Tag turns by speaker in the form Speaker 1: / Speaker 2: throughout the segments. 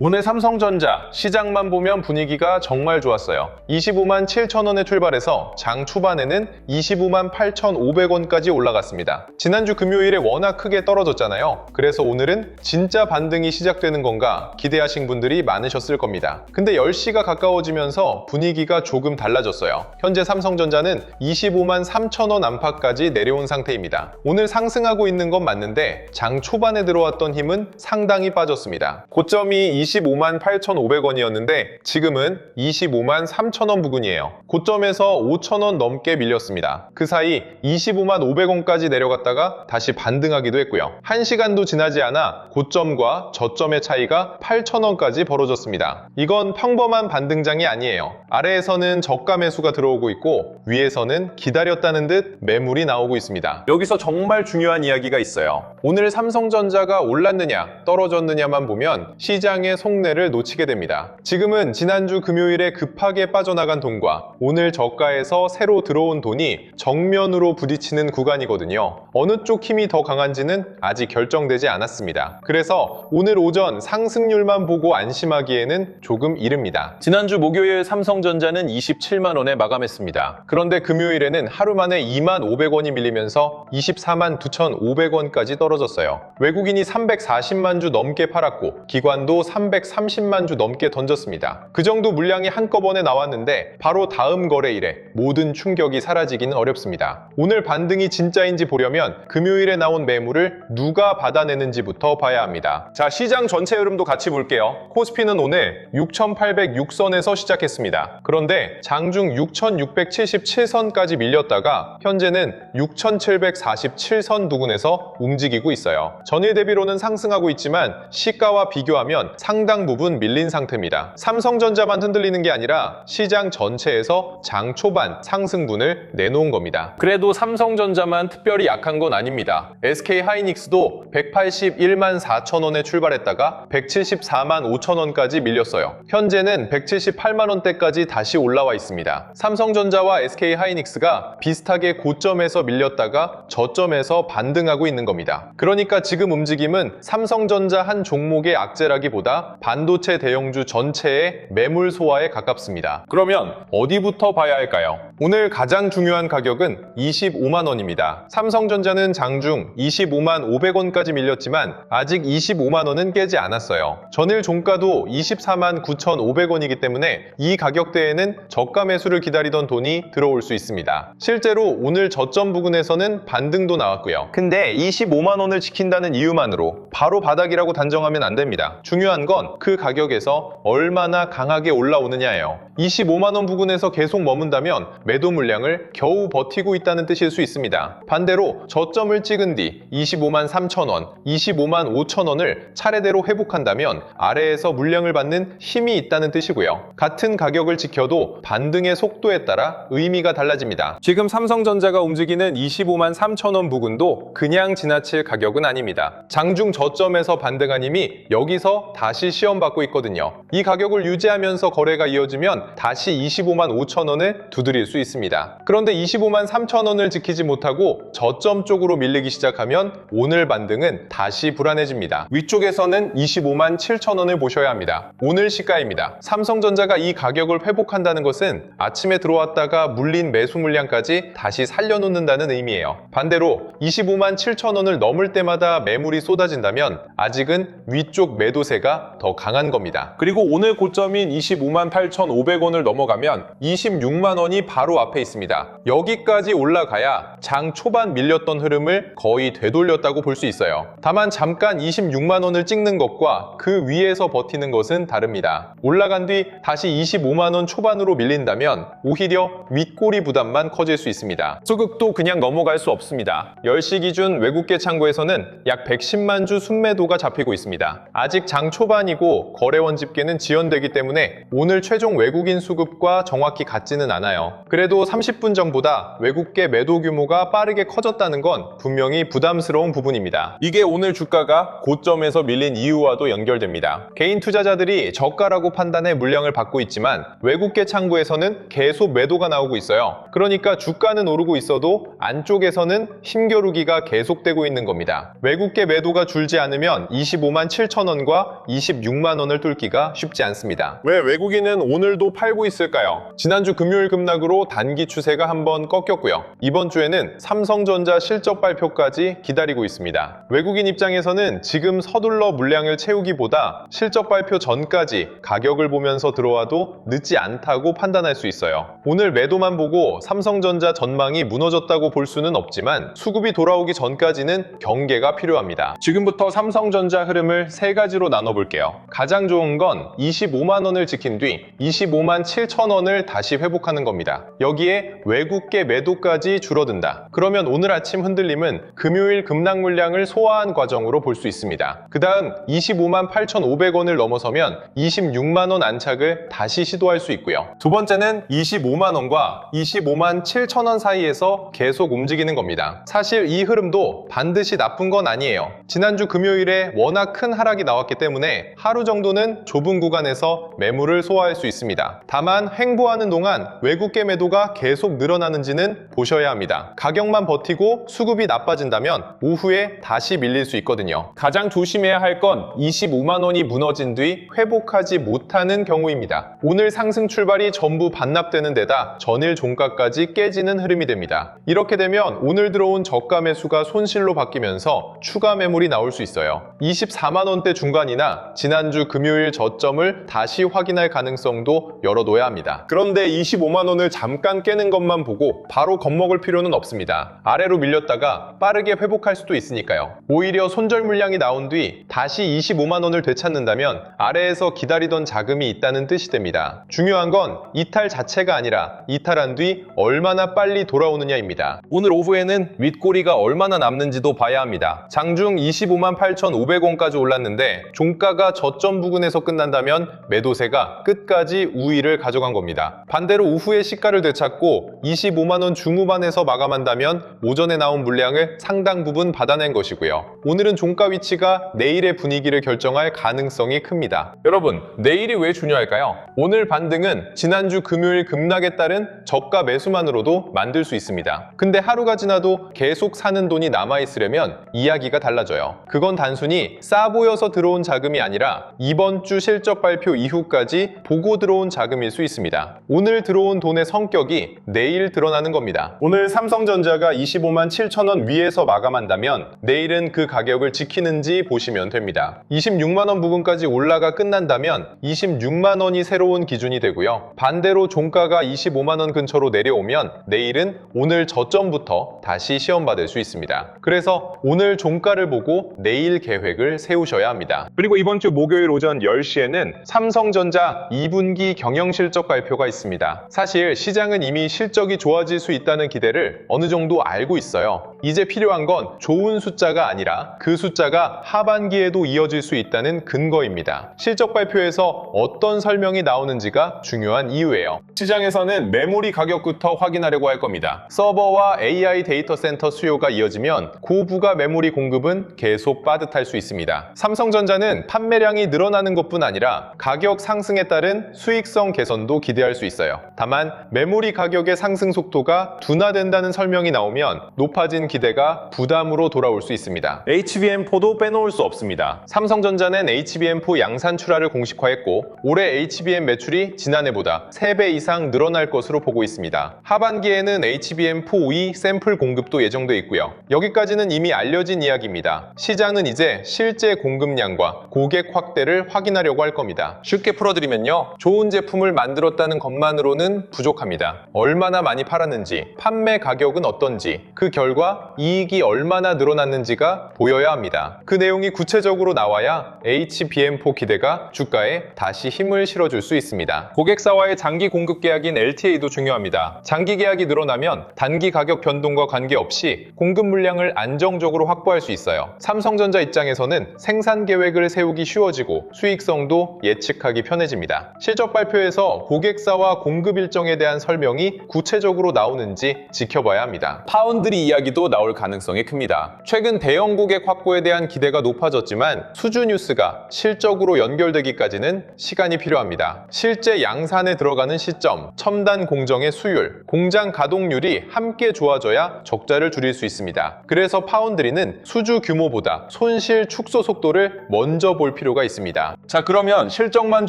Speaker 1: 오늘 삼성전자 시장만 보면 분위기가 정말 좋았어요. 25만 7천 원에 출발해서 장 초반에는 25만 8,500원까지 올라갔습니다. 지난주 금요일에 워낙 크게 떨어졌잖아요. 그래서 오늘은 진짜 반등이 시작되는 건가 기대하신 분들이 많으셨을 겁니다. 근데 10시가 가까워지면서 분위기가 조금 달라졌어요. 현재 삼성전자는 25만 3천 원 안팎까지 내려온 상태입니다. 오늘 상승하고 있는 건 맞는데 장 초반에 들어왔던 힘은 상당히 빠졌습니다. 고점이 25만 8,500원이었는데 지금은 25만 3천원 부근이에요. 고점에서 5천원 넘게 밀렸습니다. 그 사이 25만 500원까지 내려갔다가 다시 반등하기도 했고요. 1시간도 지나지 않아 고점과 저점의 차이가 8천원까지 벌어졌습니다. 이건 평범한 반등장이 아니에요. 아래에서는 저가 매수가 들어오고 있고 위에서는 기다렸다는 듯 매물이 나오고 있습니다. 여기서 정말 중요한 이야기가 있어요. 오늘 삼성전자가 올랐느냐 떨어졌느냐만 보면 시장의 속내를 놓치게 됩니다. 지금은 지난주 금요일에 급하게 빠져나간 돈과 오늘 저가에서 새로 들어온 돈이 정면으로 부딪히는 구간이거든요. 어느 쪽 힘이 더 강한지는 아직 결정되지 않았습니다. 그래서 오늘 오전 상승률만 보고 안심하기에는 조금 이릅니다. 지난주 목요일 삼성전자는 27만 원에 마감했습니다. 그런데 금요일에는 하루 만에 2만 500원이 밀리면서 24만 9,500원까지 떨어졌어요. 외국인이 340만 주 넘게 팔았고 기관도 330만 주 넘게 던졌습니다. 그 정도 물량이 한꺼번에 나왔는데 바로 다음 거래일에 모든 충격이 사라지기는 어렵습니다. 오늘 반등이 진짜인지 보려면 금요일에 나온 매물을 누가 받아내는지부터 봐야 합니다. 자, 시장 전체 흐름도 같이 볼게요. 코스피는 오늘 6,806선에서 시작했습니다. 그런데 장중 6,677선까지 밀렸다가 현재는 6,747선 부근에서 움직이고 있어요. 전일 대비로는 상승하고 있지만 시가와 비교하면 상당 부분 밀린 상태입니다. 삼성전자만 흔들리는 게 아니라 시장 전체에서 장 초반 상승분을 내놓은 겁니다. 그래도 삼성전자만 특별히 약한 건 아닙니다. SK하이닉스도 181만 4천 원에 출발했다가 174만 5천 원까지 밀렸어요. 현재는 178만 원대까지 다시 올라와 있습니다. 삼성전자와 SK하이닉스가 비슷하게 고점에서 밀렸다가 저점에서 반등하고 있는 겁니다. 그러니까 지금 움직임은 삼성전자 한 종목의 악재라기보다 반도체 대형주 전체의 매물 소화에 가깝습니다. 그러면 어디부터 봐야 할까요? 오늘 가장 중요한 가격은 25만 원입니다. 삼성전자는 장중 25만 500원까지 밀렸지만 아직 25만 원은 깨지 않았어요. 전일 종가도 24만 9,500원이기 때문에 이 가격대에는 저가 매수를 기다리던 돈이 들어올 수 있습니다. 실제로 오늘 저점 부근에서는 반등도 나왔고요. 근데 25만 원을 지킨다는 이유만으로 바로 바닥이라고 단정하면 안 됩니다. 중요한 건 그 가격에서 얼마나 강하게 올라오느냐예요. 25만 원 부근에서 계속 머문다면 매도 물량을 겨우 버티고 있다는 뜻일 수 있습니다. 반대로 저점을 찍은 뒤 25만 3천 원, 25만 5천 원을 차례대로 회복한다면 아래에서 물량을 받는 힘이 있다는 뜻이고요. 같은 가격을 지켜도 반등의 속도에 따라 의미가 달라집니다. 지금 삼성전자가 움직이는 25만 3천 원 부근도 그냥 지나칠 가격은 아닙니다. 장중 저점에서 반등한 힘이 여기서 다시 시험받고 있거든요. 이 가격을 유지하면서 거래가 이어지면 다시 25만 5천 원을 두드릴 수 있습니다. 그런데 25만 3천 원을 지키지 못하고 저점 쪽으로 밀리기 시작하면 오늘 반등은 다시 불안해집니다. 위쪽에서는 25만 7천 원을 보셔야 합니다. 오늘 시가입니다. 삼성전자가 이 가격을 회복한다는 것은 아침에 들어왔다가 물린 매수 물량까지 다시 살려놓는다는 의미예요. 반대로 25만 7천 원을 넘을 때마다 매물이 쏟아진다면 아직은 위쪽 매도세가 더 강한 겁니다. 그리고 오늘 고점인 25만 8,500원을 넘어가면 26만 원이 바로 앞에 있습니다. 여기까지 올라가야 장 초반 밀렸던 흐름을 거의 되돌렸다고 볼 수 있어요. 다만 잠깐 26만 원을 찍는 것과 그 위에서 버티는 것은 다릅니다. 올라간 뒤 다시 25만 원 초반으로 밀린다면 오히려 윗꼬리 부담만 커질 수 있습니다. 소극도 그냥 넘어갈 수 없습니다. 10시 기준 외국계 창구에서는 약 110만 주 순매도가 잡히고 있습니다. 아직 장 초반이고 거래원 집계는 지연되기 때문에 오늘 최종 외국인 수급과 정확히 같지는 않아요. 그래도 30분 전보다 외국계 매도 규모가 빠르게 커졌다는 건 분명히 부담스러운 부분입니다. 이게 오늘 주가가 고점에서 밀린 이유와도 연결됩니다. 개인 투자자들이 저가라고 판단해 물량을 받고 있지만 외국계 창구에서는 계속 매도가 나오고 있어요. 그러니까 주가는 오르고 있어도 안쪽에서는 힘겨루기가 계속되고 있는 겁니다. 외국계 매도가 줄지 않으면 25만 7천 원과 26 26만 원을 뚫기가 쉽지 않습니다.
Speaker 2: 왜 외국인은 오늘도 팔고 있을까요?
Speaker 1: 지난주 금요일 급락으로 단기 추세가 한번 꺾였고요. 이번 주에는 삼성전자 실적 발표까지 기다리고 있습니다. 외국인 입장에서는 지금 서둘러 물량을 채우기보다 실적 발표 전까지 가격을 보면서 들어와도 늦지 않다고 판단할 수 있어요. 오늘 매도만 보고 삼성전자 전망이 무너졌다고 볼 수는 없지만 수급이 돌아오기 전까지는 경계가 필요합니다. 지금부터 삼성전자 흐름을 세 가지로 나눠볼게요. 가장 좋은 건 25만 원을 지킨 뒤 25만 7천 원을 다시 회복하는 겁니다. 여기에 외국계 매도까지 줄어든다. 그러면 오늘 아침 흔들림은 금요일 급락 물량을 소화한 과정으로 볼 수 있습니다. 그 다음 25만 8,500원을 넘어서면 26만 원 안착을 다시 시도할 수 있고요. 두 번째는 25만 원과 25만 7천 원 사이에서 계속 움직이는 겁니다. 사실 이 흐름도 반드시 나쁜 건 아니에요. 지난주 금요일에 워낙 큰 하락이 나왔기 때문에 하루 정도는 좁은 구간에서 매물을 소화할 수 있습니다. 다만 횡보하는 동안 외국계 매도가 계속 늘어나는지는 보셔야 합니다. 가격만 버티고 수급이 나빠진다면 오후에 다시 밀릴 수 있거든요. 가장 조심해야 할 건 25만 원이 무너진 뒤 회복하지 못하는 경우입니다. 오늘 상승 출발이 전부 반납되는 데다 전일 종가까지 깨지는 흐름이 됩니다. 이렇게 되면 오늘 들어온 저가 매수가 손실로 바뀌면서 추가 매물이 나올 수 있어요. 24만 원대 중간이나 지난주 금요일 저점을 다시 확인할 가능성도 열어둬야 합니다.
Speaker 2: 그런데 25만 원을 잠깐 깨는 것만 보고
Speaker 1: 바로 겁먹을 필요는 없습니다. 아래로 밀렸다가 빠르게 회복할 수도 있으니까요. 오히려 손절 물량이 나온 뒤 다시 25만 원을 되찾는다면 아래에서 기다리던 자금이 있다는 뜻이 됩니다. 중요한 건 이탈 자체가 아니라 이탈한 뒤 얼마나 빨리 돌아오느냐입니다. 오늘 오후에는 윗꼬리가 얼마나 남는지도 봐야 합니다. 장중 25만 8,500원까지 올랐는데 종가가 저점 부근에서 끝난다면 매도세가 끝까지 우위를 가져간 겁니다. 반대로 오후에 시가를 되찾고 25만 원 중후반에서 마감한다면 오전에 나온 물량을 상당 부분 받아낸 것이고요. 오늘은 종가 위치가 내일의 분위기를 결정할 가능성이 큽니다. 여러분, 내일이 왜 중요할까요? 오늘 반등은 지난주 금요일 급락에 따른 저가 매수만으로도 만들 수 있습니다. 근데 하루가 지나도 계속 사는 돈이 남아있으려면 이야기가 달라져요. 그건 단순히 싸 보여서 들어온 자금이 아니라 이번 주 실적 발표 이후까지 보고 들어온 자금일 수 있습니다. 오늘 들어온 돈의 성격이 내일 드러나는 겁니다.
Speaker 2: 오늘 삼성전자가 25만 7천 원 위에서 마감한다면 내일은 그 가격을 지키는지 보시면 됩니다. 26만 원 부근까지 올라가 끝난다면 26만 원이 새로운 기준이 되고요. 반대로 종가가 25만 원 근처로 내려오면 내일은 오늘 저점부터 다시 시험받을 수 있습니다. 그래서 오늘 종가를 보고 내일 계획을 세우셔야 합니다. 그리고 이번 주 목요일 오전 10시에는
Speaker 1: 삼성전자 2분기 경영실적 발표가 있습니다. 사실 시장은 이미 실적이 좋아질 수 있다는 기대를 어느 정도 알고 있어요. 이제 필요한 건 좋은 숫자가 아니라 그 숫자가 하반기에도 이어질 수 있다는 근거입니다. 실적 발표에서 어떤 설명이 나오는지가 중요한 이유예요.
Speaker 2: 시장에서는 메모리 가격부터 확인하려고 할 겁니다.
Speaker 1: 서버와 AI 데이터 센터 수요가 이어지면 고부가 메모리 공급은 계속 빠듯할 수 있습니다. 삼성전자는 판매량이 늘어나는 것뿐 아니라 가격 상승에 따른 수익성 개선도 기대할 수 있어요. 다만 메모리 가격의 상승 속도가 둔화된다는 설명이 나오면 높아진 기대가 부담으로 돌아올 수 있습니다.
Speaker 2: HBM4도 빼놓을 수 없습니다.
Speaker 1: 삼성전자는 HBM4 양산 출하를 공식화했고 올해 HBM 매출이 지난해보다 3배 이상 늘어날 것으로 보고 있습니다. 하반기에는 HBM4E 샘플 공급도 예정돼 있고요. 여기까지는 이미 알려진 이야기입니다. 시장은 이제 실제 공급량과 고객 확대를 확인하려고 할 겁니다. 쉽게 풀어드리면요. 좋은 제품을 만들었다는 것만으로는 부족합니다. 얼마나 많이 팔았는지, 판매 가격은 어떤지, 그 결과 이익이 얼마나 늘어났는지가 보여야 합니다. 그 내용이 구체적으로 나와야 HBM4 기대가 주가에 다시 힘을 실어줄 수 있습니다. 고객사와의 장기 공급 계약인 LTA도 중요합니다. 장기 계약이 늘어나면 단기 가격 변동과 관계없이 공급 물량을 안정적으로 확보할 수 있어요. 삼성전자 입장에서는 생산 계획을 세우기 쉬워지고 수익성도 예측하기 편해집니다. 실적 발표에서 고객사와 공급 일정에 대한 설명이 구체적으로 나오는지 지켜봐야 합니다. 파운드리 이야기도 나올 가능성이 큽니다. 최근 대형 고객 확보에 대한 기대가 높아졌지만 수주 뉴스가 실적으로 연결되기까지는 시간이 필요합니다. 실제 양산에 들어가는 시점, 첨단 공정의 수율, 공장 가동률이 함께 좋아져야 적자를 줄일 수 있습니다. 그래서 파운드리는 수주 규모보다 손실 축소 속도를 먼저 볼 필요가
Speaker 2: 필요가 있습니다. 자, 그러면 실적만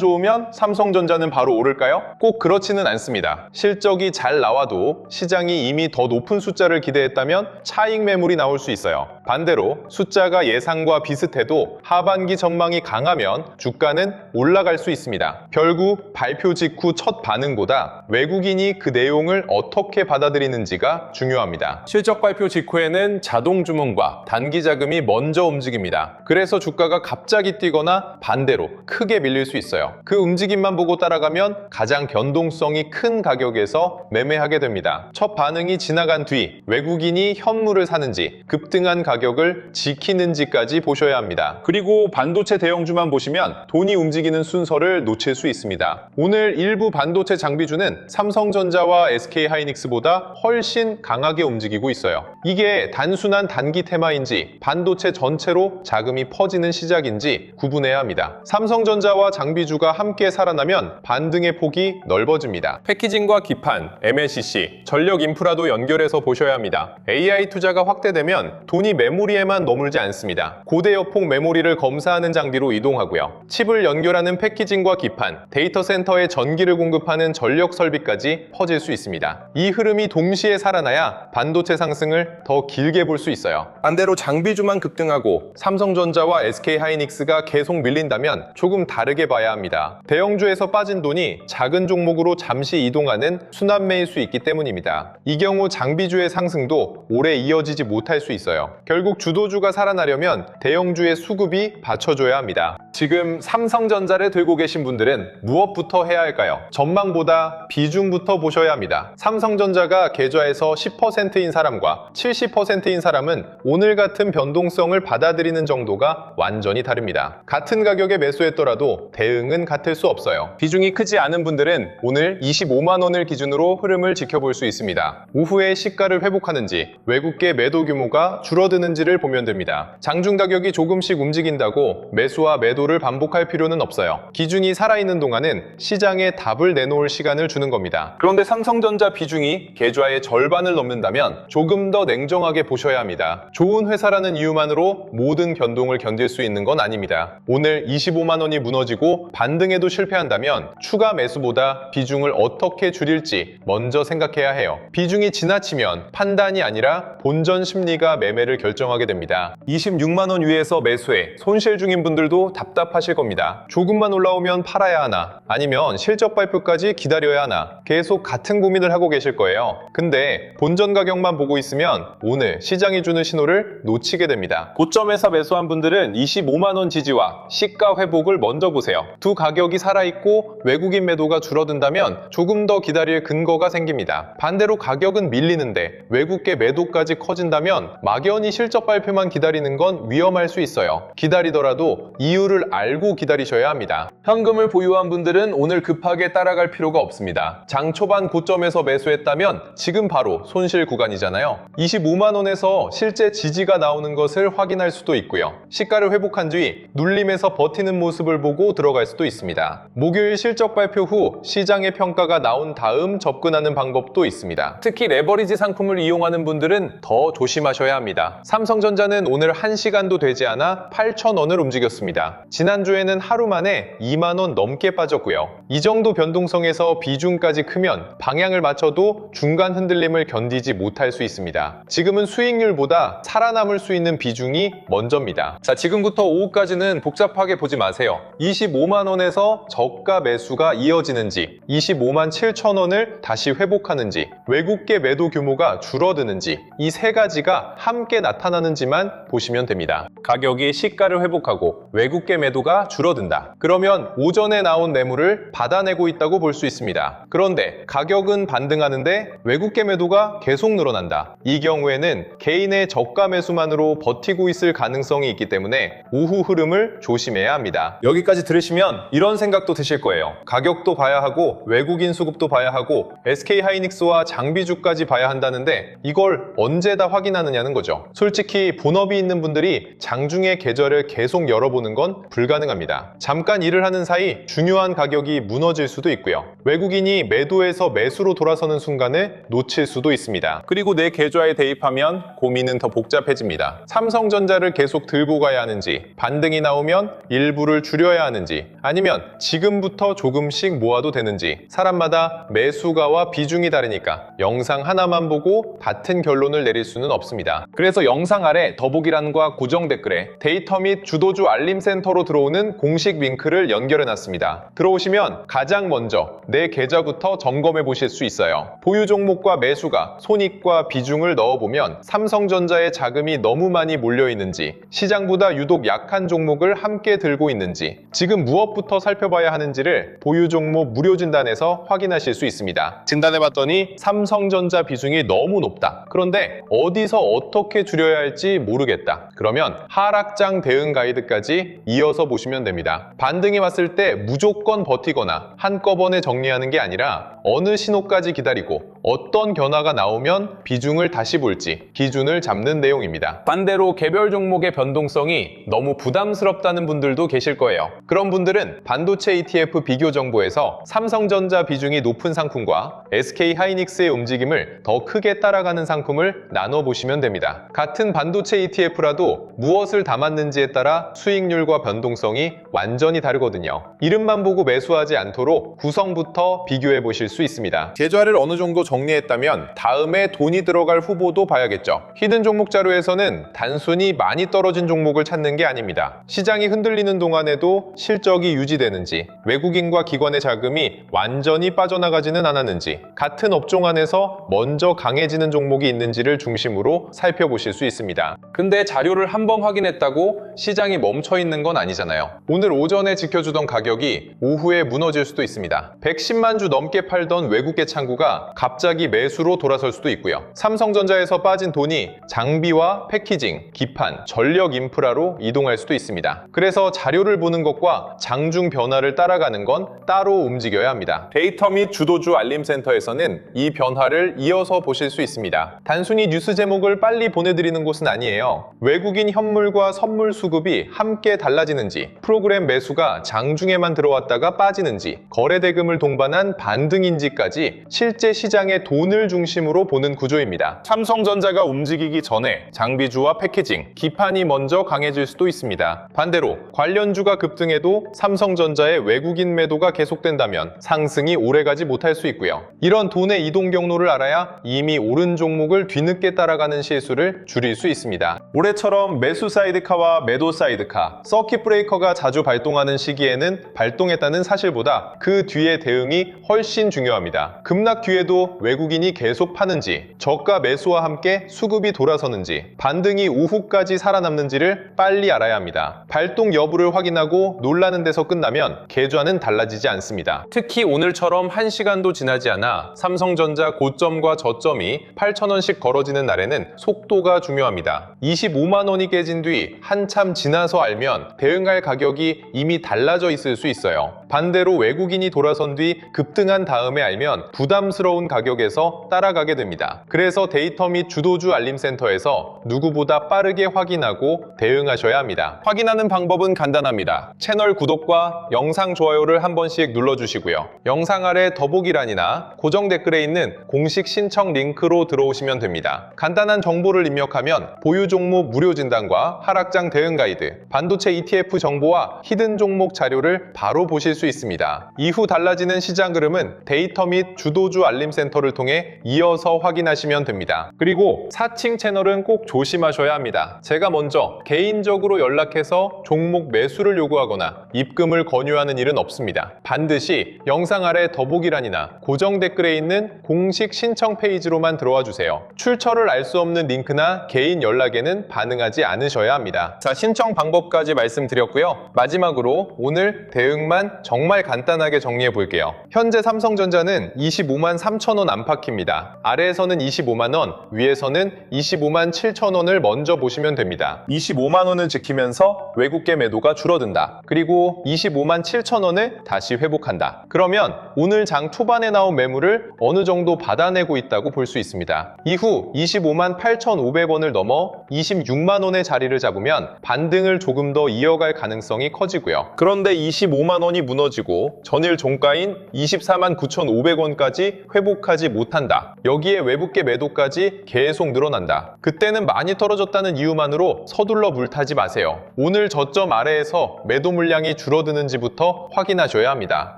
Speaker 2: 좋으면 삼성전자는 바로 오를까요? 꼭 그렇지는 않습니다. 실적이 잘 나와도 시장이 이미 더 높은 숫자를 기대했다면 차익 매물이 나올 수 있어요. 반대로 숫자가 예상과 비슷해도 하반기 전망이 강하면 주가는 올라갈 수 있습니다. 결국 발표 직후 첫 반응보다 외국인이 그 내용을 어떻게 받아들이는지가 중요합니다. 실적 발표 직후에는 자동 주문과 단기 자금이 먼저 움직입니다. 그래서 주가가 갑자기 뛰거나 반대로 크게 밀릴 수 있어요. 그 움직임만 보고 따라가면 가장 변동성이 큰 가격에서 매매하게 됩니다. 첫 반응이 지나간 뒤 외국인이 현물을 사는지 급등한 가격을 지키는지까지 보셔야 합니다. 그리고 반도체 대형주만 보시면 돈이 움직이는 순서를 놓칠 수 있습니다. 오늘 일부 반도체 장비주는 삼성전자와 SK하이닉스보다 훨씬 강하게 움직이고 있어요. 이게 단순한 단기 테마인지 반도체 전체로 자금이 퍼지는 시작인지 구분해야 합니다. 삼성전자와 장비주가 함께 살아나면 반등의 폭이 넓어집니다. 패키징과 기판, MLCC, 전력 인프라도 연결해서 보셔야 합니다. AI 투자가 확대되면 돈이 메모리에만 머물지 않습니다. 고대역폭 메모리를 검사하는 장비로 이동하고요. 칩을 연결하는 패키징과 기판, 데이터 센터에 전기를 공급하는 전력 설비까지 퍼질 수 있습니다. 이 흐름이 동시에 살아나야 반도체 상승을 더 길게 볼 수 있어요. 반대로 장비주만 급등하고 삼성전자와 SK하이닉스가 계속 밀린다면 조금 다르게 봐야 합니다. 대형주에서 빠진 돈이 작은 종목으로 잠시 이동하는 순환매일 수 있기 때문입니다. 이 경우 장비주의 상승도 오래 이어지지 못할 수 있어요. 결국 주도주가 살아나려면 대형주의 수급이 받쳐줘야 합니다. 지금 삼성전자를 들고 계신 분들은 무엇부터 해야 할까요? 전망보다 비중부터 보셔야 합니다. 삼성전자가 계좌에서 10%인 사람과 70%인 사람은 오늘 같은 변동성을 받아들이는 정도가 완전히 다릅니다. 같은 가격에 매수했더라도 대응은 같을 수 없어요. 비중이 크지 않은 분들은 오늘 25만 원을 기준으로 흐름을 지켜볼 수 있습니다. 오후에 시가를 회복하는지 외국계 매도 규모가 줄어드는지를 보면 됩니다. 장중 가격이 조금씩 움직인다고 매수와 매도를 반복할 필요는 없어요. 기준이 살아있는 동안은 시장에 답을 내놓을 시간을 주는 겁니다. 그런데 삼성전자 비중이 계좌의 절반을 넘는다면 조금 더 냉정하게 보셔야 합니다. 좋은 회사라는 이유만으로 모든 변동을 견딜 수 있는 건 아닙니다. 오늘 25만 원이 무너지고 반등에도 실패한다면 추가 매수보다 비중을 어떻게 줄일지 먼저 생각해야 해요. 비중이 지나치면 판단이 아니라 본전 심리가 매매를 결정하게 됩니다. 26만 원 위에서 매수해 손실 중인 분들도 답답하실 겁니다. 조금만 올라오면 팔아야 하나 아니면 실적 발표까지 기다려야 하나 계속 같은 고민을 하고 계실 거예요. 근데 본전 가격만 보고 있으면 오늘 시장이 주는 신호를 놓치게 됩니다. 고점에서 매수한 분들은 25만 원 지지와 시가 회복을 먼저 보세요. 두 가격이 살아있고 외국인 매도가 줄어든다면 조금 더 기다릴 근거가 생깁니다. 반대로 가격은 밀리는데 외국계 매도까지 커진다면 막연히 실적 발표만 기다리는 건 위험할 수 있어요. 기다리더라도 이유를 알고 기다리셔야 합니다. 현금을 보유한 분들은 오늘 급하게 따라갈 필요가 없습니다. 장 초반 고점에서 매수했다면 지금 바로 손실 구간이잖아요. 25만 원에서 실제 지지가 나오는 것을 확인할 수도 있고요. 시가를 회복한 뒤 눌림에서 버티는 모습을 보고 들어갈 수도 있습니다. 목요일 실적 발표 후 시장의 평가가 나온 다음 접근하는 방법도 있습니다. 특히 레버리지 상품을 이용하는 분들은 더 조심하셔야 합니다. 삼성전자는 오늘 1시간도 되지 않아 8,000원을 움직였습니다. 지난주에는 하루 만에 2만 원 넘게 빠졌고요. 이 정도 변동성에서 비중까지 크면 방향을 맞춰도 중간 흔들림을 견디지 못할 수 있습니다. 지금은 수익률보다 살아남을 수 있는 비중이 먼저입니다. 자, 지금부터 오후까지는 복잡하게 보지 마세요. 25만 원에서 저가 매수가 이어지는지, 25만 7천 원을 다시 회복하는지, 외국계 매도 규모가 줄어드는지 이 세 가지가 함께 나타나는지만 보시면 됩니다. 가격이 시가를 회복하고 외국계 매도가 줄어든다. 그러면 오전에 나온 매물을 받아내고 있다고 볼 수 있습니다. 그런데 가격은 반등하는데 외국계 매도가 계속 늘어난다. 이 경우에는 개인의 저가 매수만으로 버티고 있을 가능성이 있기 때문에 오후 흐름을 조심해야 합니다. 여기까지 들으시면 이런 생각도 드실 거예요. 가격도 봐야 하고 외국인 수급도 봐야 하고 SK하이닉스와 장비주까지 봐야 한다는데 이걸 언제 다 확인하느냐는 거죠.
Speaker 1: 솔직히 본업이 있는 분들이 장중에 계좌를 계속 열어보는 건 불가능합니다. 잠깐 일을 하는 사이 중요한 가격이 무너질 수도 있고요. 외국인이 매도에서 매수로 돌아서는 순간을 놓칠 수도 있습니다. 그리고 내 계좌에 대입하면 고민은 더 복잡해집니다. 삼성전자를 계속 들고 가야 하는지, 반등이 나오면 일부를 줄여야 하는지, 아니면 지금부터 조금씩 모아도 되는지, 사람마다 매수가와 비중이 다르니까 영상 하나만 보고 같은 결론을 내릴 수는 없습니다. 그래서 영상 아래 더보기란과 고정 댓글에 데이터 및 주도주 알림센터로 들어오는 공식 링크를 연결해 놨습니다. 들어오시면 가장 먼저 내 계좌부터 점검해 보실 수 있어요. 보유 종목과 매수가, 손익과 비중을 넣어보면 삼성전자의 자금이 너무 많이 몰려 있는지, 시장보다 유독 약한 종목을 함께 들고 있는지, 지금 무엇부터 살펴봐야 하는지를 보유 종목 무료 진단에서 확인하실 수 있습니다. 진단해봤더니 삼성전자 비중이 너무 높다. 그런데 어디서 어떻게 줄여야 할지 모르겠다. 그러면 하락장 대응 가이드까지 이어서 보시면 됩니다. 반등이 왔을 때 무조건 버티거나 한꺼번에 정리하는 게 아니라 어느 신호까지 기다리고 어떤 변화가 나오면 비중을 다시 볼지 기준을 잡는 내용입니다. 반대로 개별 종목의 변동성이 너무 부담스럽다는 분들도 계실 거예요. 그런 분들은 반도체 ETF 비교 정보에서 삼성전자 비중이 높은 상품과 SK 하이닉스의 움직임을 더 크게 따라가는 상품을 나눠보시면 됩니다. 같은 반도체 ETF라도 무엇을 담았는지에 따라 수익률과 변동성이 완전히 다르거든요. 이름만 보고 매수하지 않도록 구성부터 비교해 보실 수 있습니다. 계좌를 어느 정도 정리했다면 다음에 돈이 들어갈 후보도 봐야겠죠. 히든 종목 자료에서는 단순히 많이 떨어진 종목을 찾는 게 아닙니다. 시장이 흔들리는 동안에도 실적이 유지되는지, 외국인과 기관의 자금이 완전히 빠져나가지는 않았는지, 같은 업종 안에서 먼저 강해지는 종목이 있는지를 중심으로 살펴보실 수 있습니다. 근데 자료를 한번 확인했다고 시장이 멈춰 있는 건 아니잖아요. 오늘 오전에 지켜주던 가격이 오후에 무너질 수도 있습니다. 110만 주 넘게 팔던 외국계 창구가 갑자기 매수로 돌아설 수도 있고요. 삼성전자에서 빠진 돈이 장비와 패키징, 기판, 전력 인프라로 이동할 수도 있습니다. 그래서 자료를 보는 것과 장중 변화를 따라가는 건 따로 움직여야 합니다. 데이터 및 주도주 알림센터에서는 이 변화를 이어서 보실 수 있습니다. 단순히 뉴스 제목을 빨리 보내드리는 곳은 아니에요. 외국인 현물과 선물 수급이 함께 달라지는지, 프로그램 매수가 장중에만 들어왔다가 빠지는지, 거래 대금을 동반한 반등인지까지 실제 시장의 돈을 중심으로 보는 구조입니다. 삼성전자가 움직이기 전에 장비주와 패키징, 기판이 먼저 강해질 수도 있습니다. 반대로 관련주가 급등해도 삼성전자의 외국인 매도가 계속된다면 상승이 오래가지 못할 수 있고요. 이런 돈의 이동 경로를 알아야 이미 오른 종목을 뒤늦게 따라가는 실수를 줄일 수 있습니다. 올해처럼 매수 사이드카와 매도 사이드카, 서킷 브레이커가 자주 발동하는 시기에는 발동했다는 사실보다 그 뒤의 대응이 훨씬 중요합니다. 급락 뒤에도 외국인이 계속 파는지, 저가 매수와 함께 수급이 돌아서는지, 반등이 오후까지 살아남는지를 빨리 알아야 합니다. 발동 여부를 확인하고 놀라는 데서 끝나면 계좌는 달라지지 않습니다. 특히 오늘처럼 1시간도 지나지 않아 삼성전자 고점과 저점이 8,000원씩 걸어지는 날에는 속도가 중요합니다. 25만 원이 깨진 뒤 한참 지나서 알면 대응할 가격이 이미 달라져 있을 수 있어요. 반대로 외국인이 돌아선 뒤 급등한 다음에 알면 부담스러운 가격에서 따라가게 됩니다. 그래서 데이터 및 주도주 알림센터에서 누구보다 빠르게 확인하고 대응하셔야 합니다. 확인하는 방법은 간단합니다. 채널 구독과 영상 좋아요를 한 번씩 눌러주시고요. 영상 아래 더보기란이나 고정 댓글에 있는 공식 신청 링크로 들어오시면 됩니다. 간단한 정보를 입력하면 보유 종목 무료 진단과 하락장 대응 가이드, 반도체 ETF 정보와 히든 종목 자료를 바로 보실 수 있습니다. 이후 달라지는 시장 흐름은 데이터 및 주도주 알림센터를 통해 이어서 확인하시면 됩니다. 그리고 사칭 채널은 꼭 조심하셔야 합니다. 제가 먼저 개인적으로 연락해서 종목 매수를 요구하거나 입금을 권유하는 일은 없습니다. 반드시 영상 아래 더보기란이나 고정 댓글에 있는 공식 신청 페이지로만 들어와 주세요. 출처를 알 수 없는 링크나 개인 연락에는 반응하지 않으셔야 합니다. 자, 신청 방법까지 말씀드렸고요. 마지막으로 오늘 대응만 정말 간단하게 정리해 볼게요. 현재 삼성전자는 25만 3천 원 안팎입니다. 아래에서는 25만 원, 위에서는 25만 7천 원을 먼저 보시면 됩니다. 25만 원을 지키면서 외국계 매도가 줄어든다. 그리고 25만 7천 원을 다시 회복한다. 그러면 오늘 장 초반에 나온 매물을 어느 정도 받아내고 있다고 볼 수 있습니다. 이후 25만 8,500원을 넘어 26만 원의 자리를 잡으면 반등을 조금 더 이어갈 가능성이 커지고요. 그런데 25만 원이 무너지고 전일 종가인 24만 9,500원까지 회복하지 못한다. 여기에 외국계 매도까지 계속 늘어난다. 그때는 많이 떨어졌다는 이유만으로 서둘러 물타지 마세요. 오늘 저점 아래에서 매도 물량이 줄어드는지부터 확인하셔야 합니다.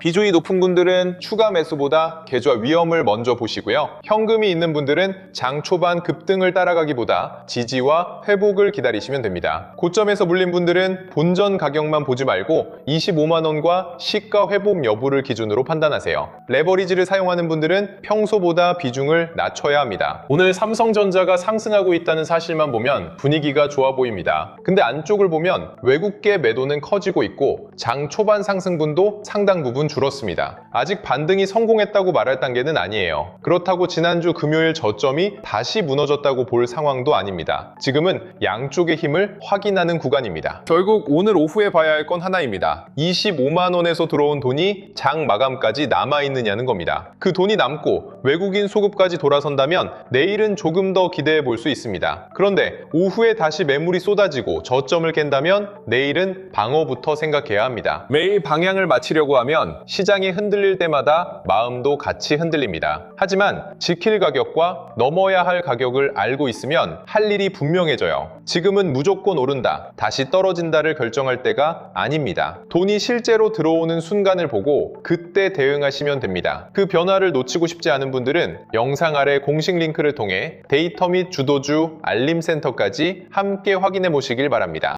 Speaker 1: 비중이 높은 분들은 추가 매수보다 계좌 위험을 먼저 보시고요. 현금이 있는 분들은 장 초반 급등을 따라가기보다 지지와 회복을 기다리시면 됩니다. 고점에서 물린 분들은 본전 가격만 보지 말고 25만 원과 시가 회복 여부를 기준으로 판단하세요. 레버리지를 사용하는 분들은 평소보다 비중을 낮춰야 합니다. 오늘 삼성전자가 상승하고 있다는 사실만 보면 분위기가 좋아 보입니다. 근데 안쪽을 보면 외국계 매도는 커지고 있고 장 초반 상승분도 상당 부분 줄었습니다. 아직 반등이 성공했다고 말할 단계는 아니에요. 그렇다고 지난주 금요일 저점이 다시 무너졌다고 볼 상황도 아닙니다. 지금은 양쪽의 힘을 확인하는 구간입니다. 결국 오늘 오후에 봐야 할 건 하나입니다. 25만 원에서 들어온 돈이 장 마감까지 남아있느냐는 겁니다. 그 돈이 남고 외국인 소급까지 돌아선다면 내일은 조금 더 기대해 볼 수 있습니다. 그런데 오후에 다시 매물이 쏟아지고 저점을 깬다면 내일은 방어부터 생각해야 합니다. 매일 방향을 맞추려고 하면 시장이 흔들릴 때마다 마음도 같이 흔들립니다. 하지만 지킬 가격과 넘어야 할 가격을 알고 있으면 할 일이 분명해져요. 지금은 무조건 오른다, 다시 떨어진다를 결정할 때가 아닙니다. 돈이 실제로 들어오는 순간을 보고 그때 대응하시면 됩니다. 그 변화를 놓치고 싶지 않은 분들은 영상 아래 공식 링크를 통해 데이터 및 주도주 알림센터까지 함께 확인해 보시길 바랍니다.